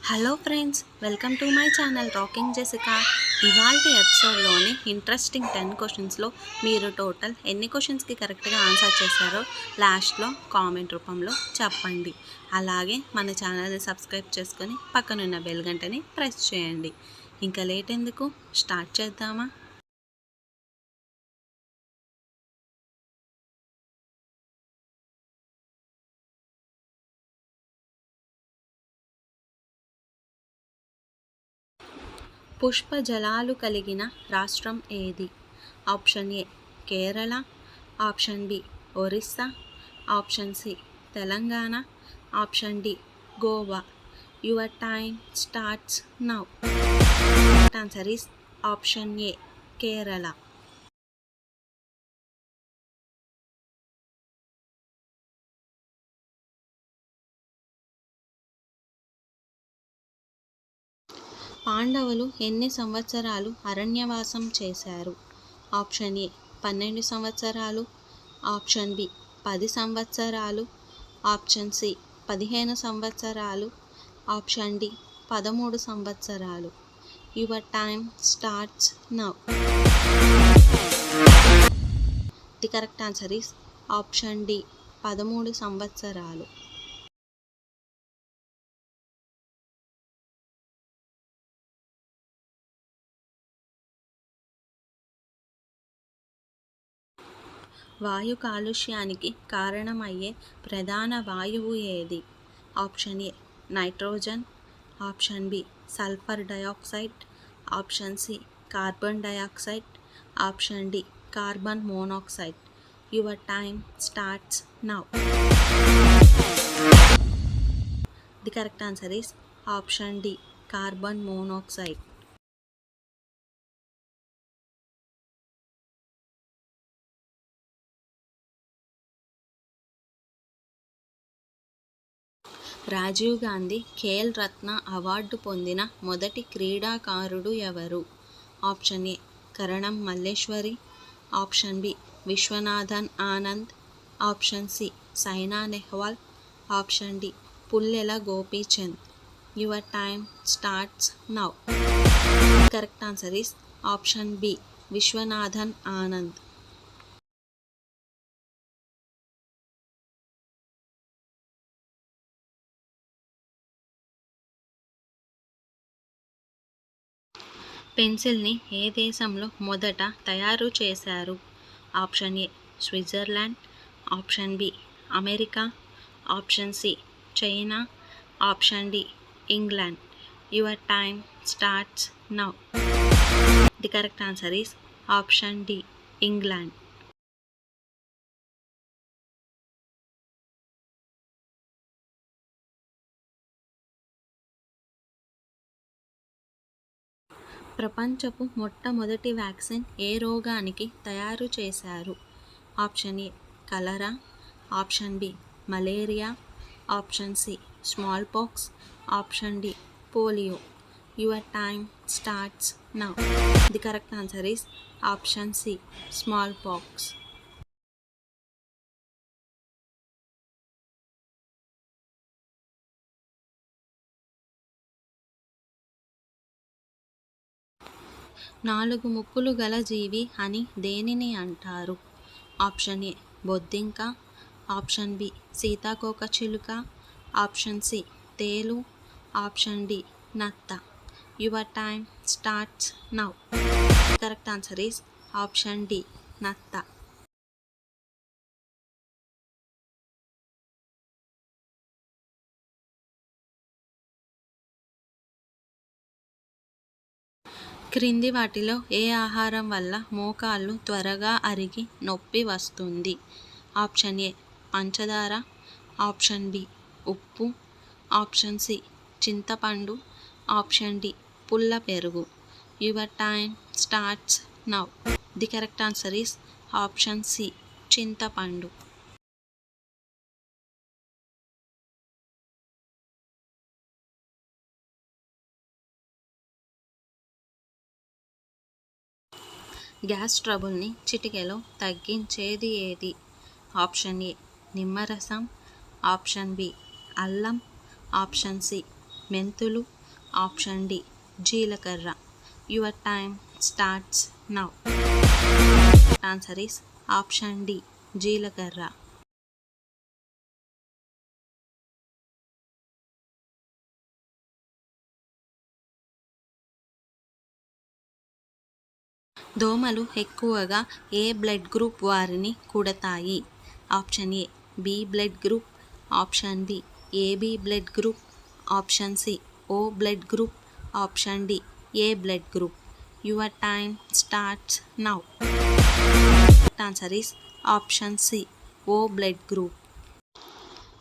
Hello friends, welcome to my channel rocking Jessica. ఇవాల్టి ఎపిసోడ్లోని interesting 10 క్వశ్చన్స్లో మీరు టోటల్ ఎన్ని క్వశ్చన్స్కి కరెక్ట్గా ఆన్సర్ చేశారో లాస్ట్లో కామెంట్ రూపంలో చెప్పండి. అలాగే మన ఛానల్ని సబ్స్క్రైబ్ చేసుకొని పక్కనున్న బెల్ గంటని ప్రెస్ చేయండి. ఇంకా లేట్ ఎందుకు, స్టార్ట్ చేద్దామా? పుష్ప జలాలు కలిగిన రాష్ట్రం ఏది? Option A Kerala, option B Orissa, option C Telangana, option D Goa. Your time starts now. Answer is option A Kerala. పాండవులు ఎన్ని సంవత్సరాలు అరణ్యవాసం చేశారు? ఆప్షన్ ఏ 12 సంవత్సరాలు, ఆప్షన్ బి 10 సంవత్సరాలు, ఆప్షన్ సి 15 సంవత్సరాలు, ఆప్షన్ డి 13 సంవత్సరాలు. Your time starts now. The correct answer is option D 13 సంవత్సరాలు. వాయు కాలుష్యానికి కారణమయ్యే ప్రధాన వాయువు ఏది? Option A nitrogen, option B sulphur dioxide, option C carbon dioxide, option D carbon monoxide. Your time starts now. The correct answer is option D carbon monoxide. Rajiv Gandhi Khel Ratna award పొందిన మొదటి క్రీడాకారుడు ఎవరు? Option A Karnam Malleswari, option B Viswanathan Anand, option C Saina Nehwal, option D Pullela Gopichand. Your time starts now. Correct answer is option B Viswanathan Anand. పెన్సిల్ని ఏ దేశంలో మొదట తయారు చేశారు? Option A Switzerland, option B America, option C China, option D England. Your time starts now. The correct answer is option D England. ప్రపంచపు మొట్టమొదటి vaccine ఏ రోగానికి తయారు చేశారు? Option A cholera, option B malaria, option C smallpox, option D polio. Your time starts now. The correct answer is option C smallpox. నాలుగు ముక్కులు గల జీవి అని దేనిని అంటారు? ఆప్షన్ ఏ బొద్దింక, ఆప్షన్ బి సీతాకోకచిలుక, ఆప్షన్ సి తేలు, ఆప్షన్ డి నత్త. Your time starts now. Correct answer is option D నత్త. క్రింది వాటిలో ఏ ఆహారం వల్ల మోకాళ్ళు త్వరగా అరిగి నొప్పి వస్తుంది? ఆప్షన్ ఏ పంచదార, ఆప్షన్ బి ఉప్పు, ఆప్షన్ సి చింతపండు, ఆప్షన్ డి పుల్ల పెరుగు. Your time starts now. The correct answer is option C చింతపండు. గ్యాస్ ట్రబుల్ని చిటికెలో తగ్గించేది ఏది? ఆప్షన్ ఏ నిమ్మరసం, ఆప్షన్ బి అల్లం, ఆప్షన్ సి మెంతులు, ఆప్షన్ డి జీలకర్ర. Your time starts now. Answer is option D జీలకర్ర. దోమలు ఎక్కువగా ఏ బ్లడ్ గ్రూప్ వారిని కుడతాయి? Option A B blood group, option B AB blood group, option C O blood group, option D A blood group. Your time starts now. Answer is option C O blood group.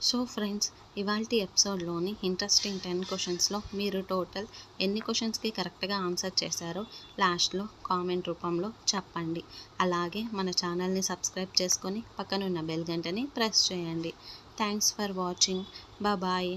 So friends, ఇవాల్టి ఎపిసోడ్లోని interesting 10 క్వశ్చన్స్లో మీరు total ఎన్ని క్వశ్చన్స్కి కరెక్ట్గా answer చేశారో లాస్ట్లో comment రూపంలో చెప్పండి. అలాగే మన ఛానల్ని సబ్స్క్రైబ్ చేసుకొని పక్కనున్న బెల్ గంటని ప్రెస్ చేయండి. Thanks for watching. బాయ్.